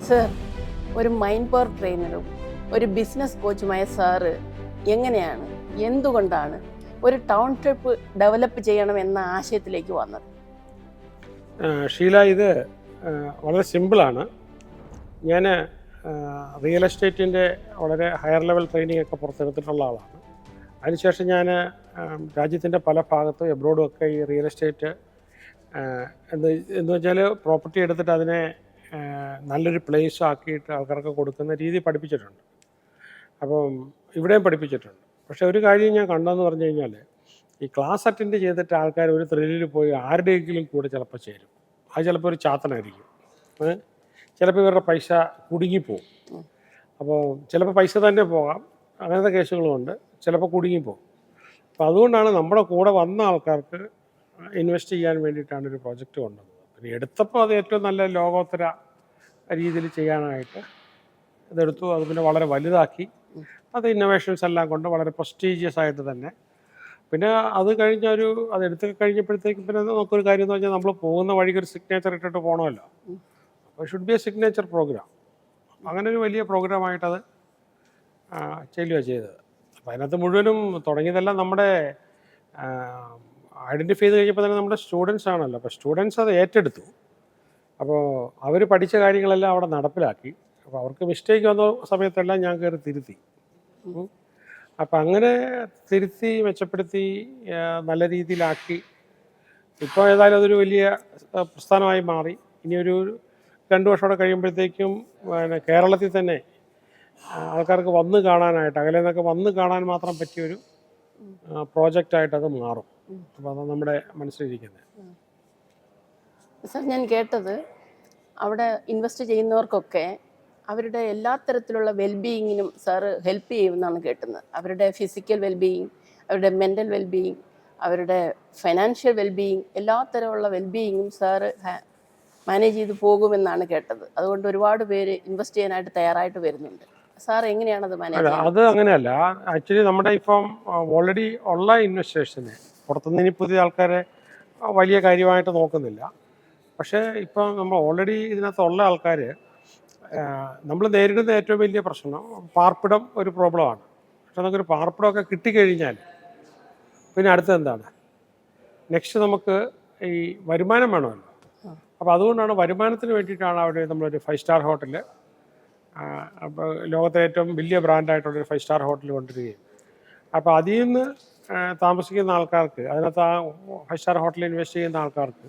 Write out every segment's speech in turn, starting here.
Sir, ഒരു mind power ട്രെയിനറും ഒരു business കോച്ചുമായ sir എങ്ങനെയാണ്, എന്തുകൊണ്ടാണ് ഒരു ടൗൺ ട്രിപ്പ് ഡെവലപ്പ് ചെയ്യണം എന്ന ആശയത്തിലേക്ക് വന്നത്? ഷീല, ഇത് വളരെ സിമ്പിളാണ്. ഞാൻ റിയൽ എസ്റ്റേറ്റിൻ്റെ വളരെ ഹയർ ലെവൽ ട്രെയിനിങ് ഒക്കെ പുറത്തെടുത്തിട്ടുള്ള ആളാണ്. അതിനുശേഷം ഞാൻ രാജ്യത്തിൻ്റെ പല ഭാഗത്തും എബ്രോഡും ഒക്കെ ഈ റിയൽ എസ്റ്റേറ്റ് എന്ന് വെച്ചാൽ പ്രോപ്പർട്ടി എടുത്തിട്ട് അതിനെ നല്ലൊരു പ്ലേസ് ആക്കിയിട്ട് ആൾക്കാർക്ക് കൊടുക്കുന്ന രീതി പഠിപ്പിച്ചിട്ടുണ്ട്. അപ്പം ഇവിടെയും പഠിപ്പിച്ചിട്ടുണ്ട്. പക്ഷേ ഒരു കാര്യം ഞാൻ കണ്ടതെന്ന് പറഞ്ഞു കഴിഞ്ഞാൽ, ഈ ക്ലാസ് അറ്റൻഡ് ചെയ്തിട്ട് ആൾക്കാർ ഒരു ത്രില്ലിൽ പോയി ആരുടെയെങ്കിലും കൂടെ ചിലപ്പോൾ ചേരും. അത് ചിലപ്പോൾ ഒരു ചാത്തനായിരിക്കും. ചിലപ്പോൾ ഇവരുടെ പൈസ കുടുങ്ങിപ്പോവും. അപ്പോൾ ചിലപ്പോൾ പൈസ തന്നെ പോകാം, അങ്ങനത്തെ കേസുകളുമുണ്ട്. ചിലപ്പോൾ കുടുങ്ങിപ്പോവും. അപ്പോൾ അതുകൊണ്ടാണ് നമ്മുടെ കൂടെ വന്ന ആൾക്കാർക്ക് ഇൻവെസ്റ്റ് ചെയ്യാൻ വേണ്ടിയിട്ടാണ് ഒരു പ്രോജക്റ്റ് കൊണ്ടുവന്നത്. പിന്നെ എടുത്തപ്പോൾ അത് ഏറ്റവും നല്ല ലോകോത്തര രീതിയിൽ ചെയ്യാനായിട്ട് ഇതെടുത്തു. അത് പിന്നെ വളരെ വലുതാക്കി അത് ഇന്നോവേഷൻസ് എല്ലാം കൊണ്ട് വളരെ പ്രസ്റ്റീജിയസ് ആയിട്ട് തന്നെ. പിന്നെ അത് അതെടുത്ത് കഴിഞ്ഞപ്പോഴത്തേക്കും പിന്നെ നമുക്കൊരു കാര്യം എന്ന് പറഞ്ഞാൽ, നമ്മൾ പോകുന്ന വഴിക്ക് ഒരു സിഗ്നേച്ചർ ഇട്ടിട്ട് പോകണമല്ലോ. അപ്പോൾ should be a signature program. അങ്ങനെ ഒരു വലിയ പ്രോഗ്രാമായിട്ടത് ചെല്ലുക ചെയ്തത്. അപ്പോൾ അതിനകത്ത് മുഴുവനും തുടങ്ങിയതെല്ലാം നമ്മുടെ ഐഡൻറ്റിഫൈ ചെയ്ത് കഴിഞ്ഞപ്പോൾ തന്നെ നമ്മുടെ സ്റ്റുഡൻസ് ആണല്ലോ. അപ്പോൾ സ്റ്റുഡൻസ് അത് ഏറ്റെടുത്തു. അപ്പോൾ അവർ പഠിച്ച കാര്യങ്ങളെല്ലാം അവിടെ നടപ്പിലാക്കി. അപ്പോൾ അവർക്ക് മിസ്റ്റേക്ക് വന്ന സമയത്തെല്ലാം ഞാൻ കയറി തിരുത്തി. അപ്പം അങ്ങനെ തിരുത്തി മെച്ചപ്പെടുത്തി നല്ല രീതിയിലാക്കി. ഇപ്പോൾ ഏതായാലും അതൊരു വലിയ പ്രസ്ഥാനമായി മാറി. ഇനിയൊരു 2 വർഷം കൂടെ കഴിയുമ്പോഴത്തേക്കും പിന്നെ കേരളത്തിൽ തന്നെ ആൾക്കാർക്ക് വന്ന് കാണാനായിട്ട്, അകലെ നിന്നൊക്കെ വന്ന് കാണാൻ മാത്രം പറ്റിയൊരു പ്രോജക്റ്റായിട്ട് അത് മാറും. അപ്പോൾ അതാണ് നമ്മുടെ മനസ്സിലിരിക്കുന്നത്. സർ, ഞാൻ കേട്ടത് അവിടെ ഇൻവെസ്റ്റ് ചെയ്യുന്നവർക്കൊക്കെ അവരുടെ എല്ലാ തരത്തിലുള്ള വെൽബീയിങ്ങിനും സാറ് ഹെൽപ്പ് ചെയ്യുമെന്നാണ് കേട്ടുന്നത്. അവരുടെ ഫിസിക്കൽ വെൽബീയിങ്, അവരുടെ മെൻ്റൽ വെൽബീയിങ്, അവരുടെ ഫൈനാൻഷ്യൽ വെൽബീയിങ്, എല്ലാ തരമുള്ള വെൽബീയിങ്ങും സാറ് മാനേജ് ചെയ്ത് പോകുമെന്നാണ് കേട്ടത്. അതുകൊണ്ട് ഒരുപാട് പേര് ഇൻവെസ്റ്റ് ചെയ്യാനായിട്ട് തയ്യാറായിട്ട് വരുന്നുണ്ട്. സാർ എങ്ങനെയാണത് മാനേജ് ചെയ്യുന്നത്? അത് അങ്ങനെയല്ല. ആക്ച്വലി നമ്മുടെ ഇപ്പം ഓൾറെഡി ഉള്ള ഇൻവെസ്റ്റേഴ്സിനെ പുറത്തുനിന്ന് ഇനി പുതിയ ആൾക്കാരെ വലിയ കാര്യമായിട്ട് നോക്കുന്നില്ല. പക്ഷേ ഇപ്പം നമ്മൾ ഓൾറെഡി ഇതിനകത്തുള്ള ആൾക്കാർ, നമ്മൾ നേരിടുന്ന ഏറ്റവും വലിയ പ്രശ്നം പാർപ്പിടം ഒരു പ്രോബ്ലമാണ്. പക്ഷെ നമുക്കൊരു പാർപ്പിടമൊക്കെ കിട്ടിക്കഴിഞ്ഞാൽ പിന്നെ അടുത്തത് എന്താണ്? നെക്സ്റ്റ് നമുക്ക് ഈ വരുമാനം വേണമല്ലോ. അപ്പോൾ അതുകൊണ്ടാണ് വരുമാനത്തിന് വേണ്ടിയിട്ടാണ് അവിടെ നമ്മളൊരു 5 സ്റ്റാർ ഹോട്ടൽ, അപ്പോൾ ലോകത്തെ ഏറ്റവും വലിയ ബ്രാൻഡായിട്ടുള്ളൊരു 5 സ്റ്റാർ ഹോട്ടൽ കൊണ്ടുവരികയും, അപ്പോൾ അതിൽ നിന്ന് താമസിക്കുന്ന ആൾക്കാർക്ക്, അതിനകത്ത് ആ 5 സ്റ്റാർ ഹോട്ടലിൽ ഇൻവെസ്റ്റ് ചെയ്യുന്ന ആൾക്കാർക്ക്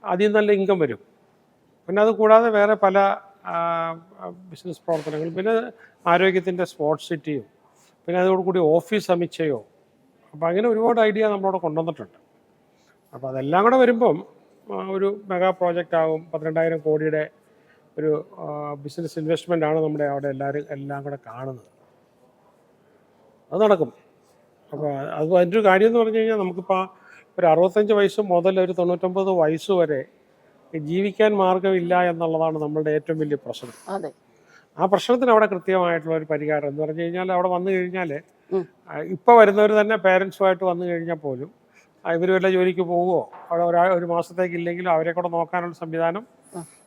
അതിൽ നിന്ന് നല്ല ഇൻകം വരും. പിന്നെ അത് കൂടാതെ വേറെ പല ബിസിനസ് പ്രവർത്തനങ്ങളും, പിന്നെ ആരോഗ്യത്തിൻ്റെ സ്പോർട്സ് സിറ്റിയും, പിന്നെ അതോടുകൂടി ഓഫീസ് സമുച്ചയോ, അപ്പോൾ അങ്ങനെ ഒരുപാട് ഐഡിയ നമ്മളവിടെ കൊണ്ടുവന്നിട്ടുണ്ട്. അപ്പോൾ അതെല്ലാം കൂടെ വരുമ്പം ഒരു മെഗാ പ്രോജക്റ്റ് ആകും. 12,000 കോടിയുടെ ഒരു ബിസിനസ് ഇൻവെസ്റ്റ്മെൻ്റ് ആണ് നമ്മുടെ അവിടെ എല്ലാം കൂടെ കാണുന്നത്. അത് നടക്കും. അപ്പോൾ അതിൻ്റെ ഒരു കാര്യം എന്ന് പറഞ്ഞു കഴിഞ്ഞാൽ, നമുക്കിപ്പോൾ ഒരു 65 വയസ്സ് മുതൽ ഒരു 99 വയസ്സ് വരെ ജീവിക്കാൻ മാർഗമില്ല എന്നുള്ളതാണ് നമ്മളുടെ ഏറ്റവും വലിയ പ്രശ്നം. അതെ, ആ പ്രശ്നത്തിന് അവിടെ കൃത്യമായിട്ടുള്ള ഒരു പരിഹാരം എന്ന് പറഞ്ഞു കഴിഞ്ഞാൽ, അവിടെ വന്നു കഴിഞ്ഞാൽ ഇപ്പോൾ വരുന്നവർ തന്നെ പേരൻസുമായിട്ട് വന്നു കഴിഞ്ഞാൽ പോലും ഇവർ വല്ല ജോലിക്ക് പോവുമോ, അവിടെ ഒരു മാസത്തേക്ക് ഇല്ലെങ്കിലും അവരെ കൂടെ നോക്കാനുള്ള സംവിധാനം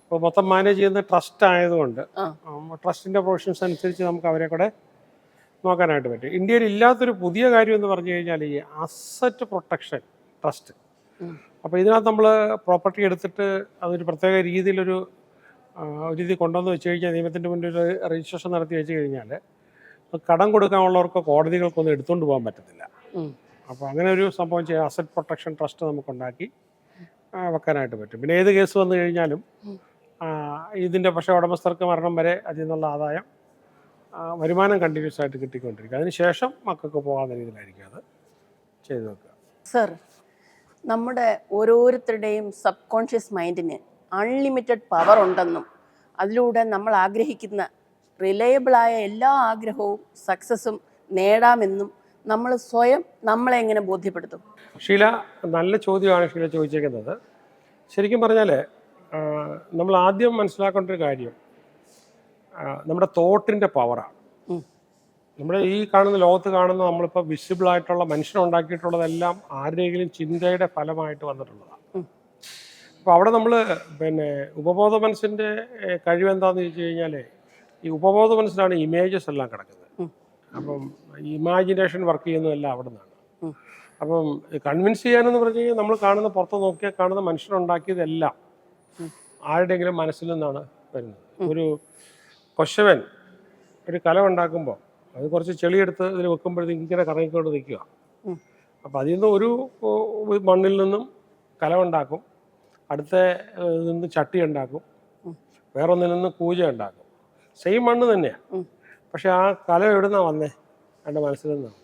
ഇപ്പോൾ മൊത്തം മാനേജ് ചെയ്യുന്ന ട്രസ്റ്റ് ആയതുകൊണ്ട് ട്രസ്റ്റിൻ്റെ പ്രൊവിഷൻസ് അനുസരിച്ച് നമുക്ക് അവരെ കൂടെ നോക്കാനായിട്ട് പറ്റും. ഇന്ത്യയിൽ ഇല്ലാത്തൊരു പുതിയ കാര്യം എന്ന് പറഞ്ഞു കഴിഞ്ഞാൽ ഈ അസറ്റ് പ്രൊട്ടക്ഷൻ ട്രസ്റ്റ്. അപ്പോൾ ഇതിനകത്ത് നമ്മൾ പ്രോപ്പർട്ടി എടുത്തിട്ട് അതൊരു പ്രത്യേക രീതിയിലൊരു രീതി കൊണ്ടുവന്ന് വെച്ച് കഴിഞ്ഞാൽ, നിയമത്തിൻ്റെ മുന്നിൽ ഒരു രജിസ്ട്രേഷൻ നടത്തി വെച്ച് കഴിഞ്ഞാൽ കടം കൊടുക്കാനുള്ളവർക്ക് കോടതികൾക്കൊന്നും എടുത്തുകൊണ്ട് പോകാൻ പറ്റത്തില്ല. അപ്പോൾ അങ്ങനെ ഒരു സംഭവം ചെയ്യാം. അസറ്റ് പ്രൊട്ടക്ഷൻ ട്രസ്റ്റ് നമുക്കുണ്ടാക്കി വെക്കാനായിട്ട് പറ്റും. പിന്നെ ഏത് കേസ് വന്നു കഴിഞ്ഞാലും ഇതിൻ്റെ പക്ഷേ ഉടമസ്ഥർക്ക് മരണം വരെ അതിൽ നിന്നുള്ള ആദായം, വരുമാനം കണ്ടിന്യൂസ് ആയിട്ട് കിട്ടിക്കൊണ്ടിരിക്കുക. അതിനുശേഷം മക്കൾക്ക് പോകാവുന്ന രീതിയിലായിരിക്കും അത് ചെയ്തു വെക്കുക. സർ, നമ്മുടെ ഓരോരുത്തരുടെയും സബ് കോൺഷ്യസ് മൈൻഡിന് അൺലിമിറ്റഡ് പവർ ഉണ്ടെന്നും അതിലൂടെ നമ്മൾ ആഗ്രഹിക്കുന്ന റിലയബിളായ എല്ലാ ആഗ്രഹവും സക്സസ്സും നേടാമെന്നും നമ്മൾ സ്വയം നമ്മളെ എങ്ങനെ ബോധ്യപ്പെടുത്തും? ഷീല, നല്ല ചോദ്യമാണ് ഷീല ചോദിച്ചേക്കുന്നത്. ശരിക്കും പറഞ്ഞാൽ നമ്മൾ ആദ്യം മനസ്സിലാക്കേണ്ട ഒരു കാര്യം നമ്മുടെ തോട്ടിൻ്റെ പവറാണ്. നമ്മുടെ ഈ കാണുന്ന ലോകത്ത് കാണുന്ന നമ്മളിപ്പോൾ വിസിബിളായിട്ടുള്ള മനുഷ്യനുണ്ടാക്കിയിട്ടുള്ളതെല്ലാം ആരുടെയെങ്കിലും ചിന്തയുടെ ഫലമായിട്ട് വന്നിട്ടുള്ളതാണ്. അപ്പോൾ അവിടെ നമ്മൾ പിന്നെ ഉപബോധ മനസ്സിൻ്റെ കഴിവെന്താണെന്ന് ചോദിച്ചു കഴിഞ്ഞാൽ ഈ ഉപബോധ മനസ്സിലാണ് ഇമേജസ് എല്ലാം കിടക്കുന്നത്. അപ്പം ഇമാജിനേഷൻ വർക്ക് ചെയ്യുന്നതെല്ലാം അവിടെ നിന്നാണ്. അപ്പം കൺവിൻസ് ചെയ്യാനെന്ന് പറഞ്ഞു കഴിഞ്ഞാൽ നമ്മൾ കാണുന്ന പുറത്ത് നോക്കിയാൽ കാണുന്ന മനുഷ്യനുണ്ടാക്കിയതെല്ലാം ആരുടെയെങ്കിലും മനസ്സിൽ നിന്നാണ് വരുന്നത്. ഒരു കൊശവൻ ഒരു കലം ഉണ്ടാക്കുമ്പോൾ അത് കുറച്ച് ചെളിയെടുത്ത് ഇതിൽ വെക്കുമ്പോഴത്തേക്ക് ഇങ്ങനെ കറങ്ങിക്കൊണ്ട് നിൽക്കുക. അപ്പം അതിൽ നിന്ന് ഒരു മണ്ണിൽ നിന്നും കലമുണ്ടാക്കും, അടുത്ത നിന്ന് ചട്ടി ഉണ്ടാക്കും, വേറൊന്നിൽ നിന്ന് കൂജ ഉണ്ടാക്കും. സെയിം മണ്ണ് തന്നെയാണ്, പക്ഷെ ആ കലം എവിടെ നിന്നാണ് വന്നേ? എൻ്റെ മനസ്സിൽ നിന്നാണ്.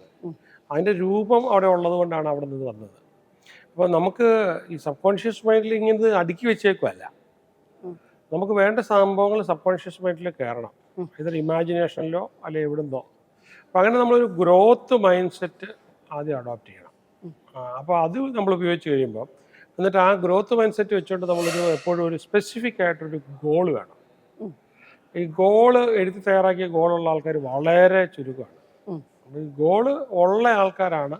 അതിൻ്റെ രൂപം അവിടെ ഉള്ളത് കൊണ്ടാണ് അവിടെ നിന്ന് വന്നത്. അപ്പോൾ നമുക്ക് ഈ സബ് കോൺഷ്യസ് മൈൻഡിൽ ഇങ്ങനെ അടുക്കി വെച്ചേക്കുമല്ല, നമുക്ക് വേണ്ട സംഭവങ്ങൾ സബ് കോൺഷ്യസ് മൈൻഡിൽ കയറണം, ഇതിൽ ഇമാജിനേഷനിലോ അല്ലെ എവിടുന്നോ. അപ്പം അങ്ങനെ നമ്മളൊരു ഗ്രോത്ത് മൈൻഡ് സെറ്റ് ആദ്യം അഡോപ്റ്റ് ചെയ്യണം. അപ്പോൾ അത് നമ്മൾ ഉപയോഗിച്ച് കഴിയുമ്പോൾ എന്നിട്ട് ആ ഗ്രോത്ത് മൈൻഡ് സെറ്റ് വെച്ചുകൊണ്ട് നമ്മളൊരു എപ്പോഴും ഒരു സ്പെസിഫിക് ആയിട്ടൊരു ഗോൾ വേണം. ഈ ഗോള് എഴുതി തയ്യാറാക്കിയ ഗോളുള്ള ആൾക്കാർ വളരെ ചുരുക്കമാണ്. ഈ ഗോള് ഉള്ള ആൾക്കാരാണ്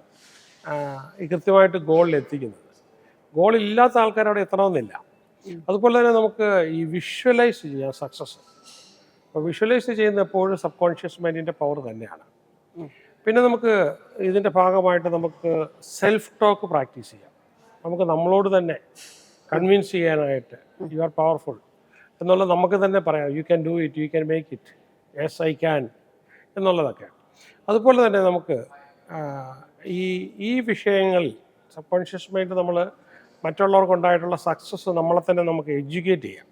ഈ കൃത്യമായിട്ട് ഗോളിൽ എത്തിക്കുന്നത്. ഗോളില്ലാത്ത ആൾക്കാർ അവിടെ എത്തണമെന്നില്ല. അതുപോലെ തന്നെ നമുക്ക് ഈ വിഷ്വലൈസ് ചെയ്യാം സക്സസ്. അപ്പോൾ വിഷ്വലൈസ് ചെയ്യുന്ന എപ്പോഴും സബ് കോൺഷ്യസ് മൈൻഡിൻ്റെ പവർ തന്നെയാണ്. പിന്നെ നമുക്ക് ഇതിൻ്റെ ഭാഗമായിട്ട് നമുക്ക് സെൽഫ് ടോക്ക് പ്രാക്ടീസ് ചെയ്യാം. നമുക്ക് നമ്മളോട് തന്നെ കൺവിൻസ് ചെയ്യാനായിട്ട് യു ആർ പവർഫുൾ എന്നുള്ളത് നമുക്ക് തന്നെ പറയാം. You can do it, you can make it, yes I can എന്നുള്ളതൊക്കെ. അതുപോലെ തന്നെ നമുക്ക് ഈ വിഷയങ്ങളിൽ സബ് കോൺഷ്യസ് മൈൻഡ് നമ്മൾ മറ്റുള്ളവർക്കുണ്ടായിട്ടുള്ള സക്സസ് നമ്മളെ തന്നെ നമുക്ക് എഡ്യൂക്കേറ്റ് ചെയ്യാം.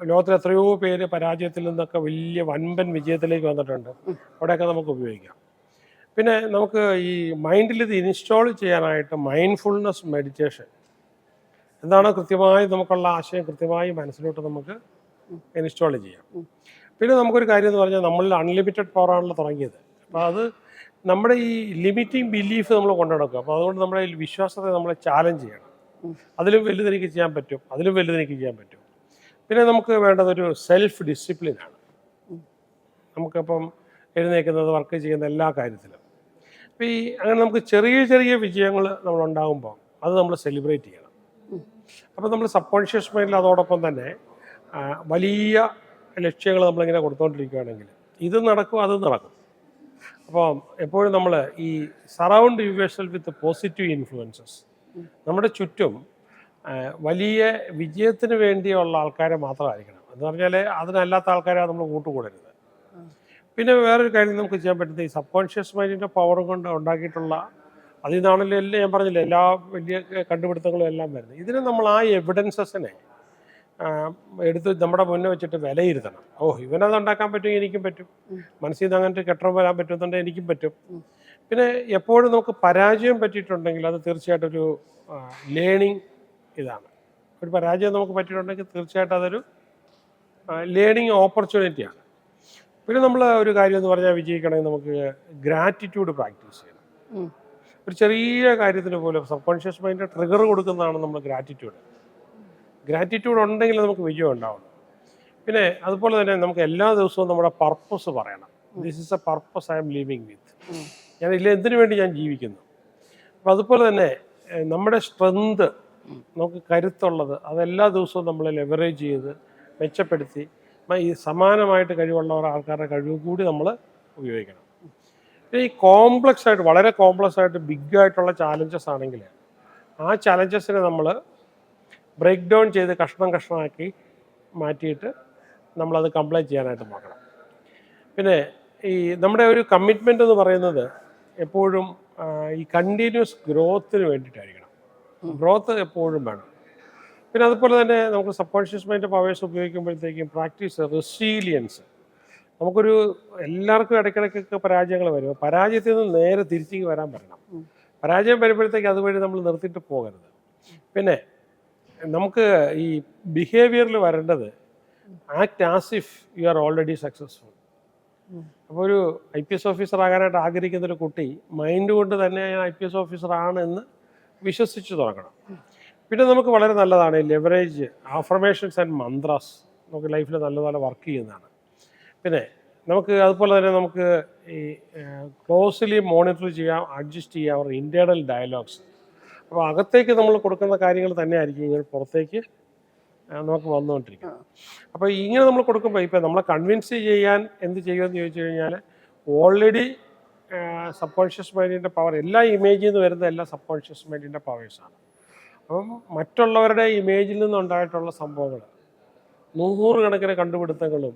ലോകത്തിൽ എത്രയോ പേര് പരാജയത്തിൽ നിന്നൊക്കെ വലിയ വൻപൻ വിജയത്തിലേക്ക് വന്നിട്ടുണ്ട്. അവിടെയൊക്കെ നമുക്ക് ഉപയോഗിക്കാം. പിന്നെ നമുക്ക് ഈ മൈൻഡിൽ ഇത് ഇൻസ്റ്റാൾ ചെയ്യാനായിട്ട് മൈൻഡ്ഫുൾനെസ് മെഡിറ്റേഷൻ എന്താണോ കൃത്യമായി നമുക്കുള്ള ആശയം കൃത്യമായി മനസ്സിലോട്ട് നമുക്ക് ഇൻസ്റ്റാൾ ചെയ്യാം. പിന്നെ നമുക്കൊരു കാര്യം എന്ന് പറഞ്ഞാൽ നമ്മളിൽ അൺലിമിറ്റഡ് പവറാണല്ലോ തുടങ്ങിയത്. അപ്പോൾ അത് നമ്മുടെ ഈ ലിമിറ്റിംഗ് ബിലീഫ് നമ്മൾ കൊണ്ടുനടക്കും. അപ്പോൾ അതുകൊണ്ട് നമ്മുടെ ഈ വിശ്വാസത്തെ നമ്മളെ ചാലഞ്ച് ചെയ്യണം. അതിലും വലുതെനിക്ക് ചെയ്യാൻ പറ്റും, അതിലും വലുതെനിക്ക് ചെയ്യാൻ പറ്റും. പിന്നെ നമുക്ക് വേണ്ടതൊരു സെൽഫ് ഡിസിപ്ലിനാണ്. നമുക്കിപ്പം എഴുന്നേൽക്കുന്നത്, വർക്ക് ചെയ്യുന്ന എല്ലാ കാര്യത്തിലും. അപ്പോൾ അങ്ങനെ നമുക്ക് ചെറിയ ചെറിയ വിജയങ്ങൾ നമ്മളുണ്ടാകുമ്പോൾ അത് നമ്മൾ സെലിബ്രേറ്റ് ചെയ്യണം. അപ്പോൾ നമ്മൾ സബ് കോൺഷ്യസ് മൈൻഡിൽ അതോടൊപ്പം തന്നെ വലിയ ലക്ഷ്യങ്ങൾ നമ്മളിങ്ങനെ കൊടുത്തുകൊണ്ടിരിക്കുകയാണെങ്കിൽ ഇത് നടക്കും, അത് നടക്കും. അപ്പോൾ എപ്പോഴും നമ്മൾ ഈ സറൗണ്ട് യുവേഴ്സെൽഫ് വിത്ത് പോസിറ്റീവ് ഇൻഫ്ലുവൻസസ്. നമ്മുടെ ചുറ്റും വലിയ വിജയത്തിന് വേണ്ടിയുള്ള ആൾക്കാരെ മാത്രമായിരിക്കണം. എന്ന് പറഞ്ഞാൽ അതിനല്ലാത്ത ആൾക്കാരെ നമ്മൾ കൂട്ടുകൂടരുത്. പിന്നെ വേറൊരു കാര്യം നമുക്ക് ചെയ്യാൻ പറ്റുന്നത് ഈ സബ് കോൺഷ്യസ് മൈൻഡിൻ്റെ പവറും കൊണ്ട് ഉണ്ടാക്കിയിട്ടുള്ള അതിൽ നിന്നാണല്ലോ എല്ലാം ഞാൻ പറഞ്ഞില്ല, എല്ലാ വലിയ കണ്ടുപിടുത്തങ്ങളും എല്ലാം വരുന്നത്. ഇതിന് നമ്മൾ ആ എവിഡൻസസിനെ എടുത്ത് നമ്മുടെ മുന്നേ വെച്ചിട്ട് വിലയിരുത്തണം. ഇവനത് ഉണ്ടാക്കാൻ പറ്റുമെങ്കിൽ എനിക്കും പറ്റും, മനസ്സിൽ നിന്ന് അങ്ങനത്തെ കെട്ടം വരാൻ പറ്റുന്നുണ്ടെങ്കിൽ എനിക്കും പറ്റും. പിന്നെ എപ്പോഴും നമുക്ക് പരാജയം പറ്റിയിട്ടുണ്ടെങ്കിൽ അത് തീർച്ചയായിട്ടും ഒരു ലേണിംഗ് ഇതാണ്. ഒരു പരാജയം നമുക്ക് പറ്റിയിട്ടുണ്ടെങ്കിൽ തീർച്ചയായിട്ടും അതൊരു ലേണിംഗ് ഓപ്പർച്യൂണിറ്റിയാണ്. പിന്നെ നമ്മൾ ഒരു കാര്യം എന്ന് പറഞ്ഞാൽ വിജയിക്കണമെങ്കിൽ നമുക്ക് ഗ്രാറ്റിറ്റ്യൂഡ് പ്രാക്ടീസ് ചെയ്യണം. ഒരു ചെറിയ കാര്യത്തിന് പോലും സബ് കോൺഷ്യസ് മൈൻഡ് ട്രിഗർ കൊടുക്കുന്നതാണ് നമ്മൾ ഗ്രാറ്റിറ്റ്യൂഡ്. ഗ്രാറ്റിറ്റ്യൂഡ് ഉണ്ടെങ്കിൽ നമുക്ക് വിജയം ഉണ്ടാവും. പിന്നെ അതുപോലെ തന്നെ നമുക്ക് എല്ലാ ദിവസവും നമ്മുടെ പർപ്പസ് പറയണം. This is A purpose I M living വിത്ത്. ഞാൻ എന്തിനു വേണ്ടി ഞാൻ ജീവിക്കുന്നു. അപ്പോൾ അതുപോലെ തന്നെ നമ്മുടെ സ്ട്രെങ്ത്, നമുക്ക് കരുത്തുള്ളത് അതെല്ലാ ദിവസവും നമ്മൾ ലെവറേജ് ചെയ്ത് മെച്ചപ്പെടുത്തി ഈ സമാനമായിട്ട് കഴിവുള്ള ആൾക്കാരുടെ കഴിവ് കൂടി നമ്മൾ ഉപയോഗിക്കണം. പിന്നെ ഈ കോംപ്ലക്സ് ആയിട്ട് വളരെ കോംപ്ലക്സ് ആയിട്ട് ബിഗ് ആയിട്ടുള്ള ചാലഞ്ചസ് ആണെങ്കിൽ ആ ചാലഞ്ചസിനെ നമ്മൾ ബ്രേക്ക് ഡൗൺ ചെയ്ത് കഷ്ണം കഷ്ണമാക്കി മാറ്റിയിട്ട് നമ്മളത് കംപ്ലീറ്റ് ചെയ്യാനായിട്ട് നോക്കണം. പിന്നെ ഈ നമ്മുടെ ഒരു കമ്മിറ്റ്മെൻ്റ് എന്ന് പറയുന്നത് എപ്പോഴും ഈ കണ്ടിന്യൂസ് ഗ്രോത്തിന് വേണ്ടിയിട്ടായിരിക്കണം. ഗ്രോത്ത് എപ്പോഴും വേണം. പിന്നെ അതുപോലെ തന്നെ നമുക്ക് സബ് കോൺഷ്യസ് മൈൻഡ് പവേഴ്സ് ഉപയോഗിക്കുമ്പോഴത്തേക്കും പ്രാക്ടീസ് റെസീലിയൻസ്. നമുക്കൊരു എല്ലാവർക്കും ഇടയ്ക്കിടയ്ക്കൊക്കെ പരാജയങ്ങൾ വരും. പരാജയത്തിൽ നിന്ന് നേരെ തിരിച്ചേക്ക് വരാൻ പറ്റണം. പരാജയം വരുമ്പോഴത്തേക്ക് അതുവഴി നമ്മൾ നിർത്തിയിട്ട് പോകരുത്. പിന്നെ നമുക്ക് ഈ ബിഹേവിയറിൽ വരേണ്ടത് act as if you are already successful. അപ്പോൾ ഒരു IPS ഓഫീസർ ആകാനായിട്ട് ആഗ്രഹിക്കുന്നൊരു കുട്ടി മൈൻഡ് കൊണ്ട് തന്നെ ഞാൻ IPS ഓഫീസർ ആണ് എന്ന് വിശ്വസിച്ച് തുടങ്ങണം. പിന്നെ നമുക്ക് വളരെ നല്ലതാണ് ഈ ലെവറേജ് ആഫർമേഷൻസ് ആൻഡ് മന്ത്രാസ്. നമുക്ക് ലൈഫിൽ നല്ലപോലെ വർക്ക് ചെയ്യുന്നതാണ്. പിന്നെ നമുക്ക് അതുപോലെ തന്നെ നമുക്ക് ഈ ക്ലോസ്ലി മോണിറ്റർ ചെയ്യാം, അഡ്ജസ്റ്റ് ചെയ്യാം അവർ ഇൻറ്റേർണൽ ഡയലോഗ്സ്. അപ്പോൾ അകത്തേക്ക് നമ്മൾ കൊടുക്കുന്ന കാര്യങ്ങൾ തന്നെയായിരിക്കും ഇങ്ങനെ പുറത്തേക്ക് നമുക്ക് വന്നുകൊണ്ടിരിക്കുന്നത്. അപ്പോൾ ഇങ്ങനെ നമ്മൾ കൊടുക്കുമ്പോൾ ഇപ്പം നമ്മളെ കൺവിൻസ് ചെയ്യാൻ എന്ത് ചെയ്യുമെന്ന് ചോദിച്ചു കഴിഞ്ഞാൽ ഓൾറെഡി സബ് കോൺഷ്യസ് മൈൻഡിൻ്റെ പവർ എല്ലാ ഇമേജിൽ നിന്ന് വരുന്ന എല്ലാ സബ് കോൺഷ്യസ് മൈൻഡിൻ്റെ പവേഴ്സാണ്. അപ്പം മറ്റുള്ളവരുടെ ഇമേജിൽ നിന്നുണ്ടായിട്ടുള്ള സംഭവങ്ങൾ, നൂറുകണക്കിന് കണ്ടുപിടുത്തങ്ങളും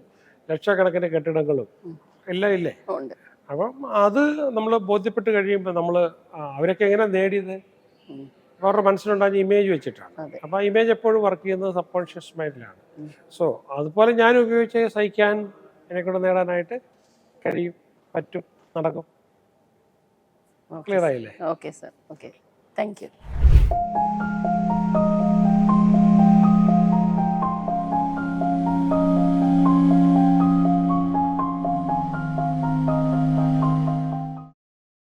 ലക്ഷക്കണക്കിന് കെട്ടിടങ്ങളും എല്ലാം ഇല്ലേ. അപ്പം അത് നമ്മൾ ബോധ്യപ്പെട്ട് കഴിയുമ്പോൾ നമ്മൾ അവരൊക്കെ എങ്ങനെ നേടിയത് അവരുടെ മനസ്സിലുണ്ടാകുന്ന ഇമേജ് വെച്ചിട്ടാണ്. അപ്പോൾ ആ ഇമേജ് എപ്പോഴും വർക്ക് ചെയ്യുന്നത് സബ് കോൺഷ്യസ് മൈൻഡിലാണ്. സോ അതുപോലെ ഞാൻ ഉപയോഗിച്ച് സഹിക്കാൻ എന്നെക്കൂടെ നേടാനായിട്ട് കഴിയും, പറ്റും, നടക്കും. ക്ലിയർ ആയില്ലേ? Okay sir, okay, thank you.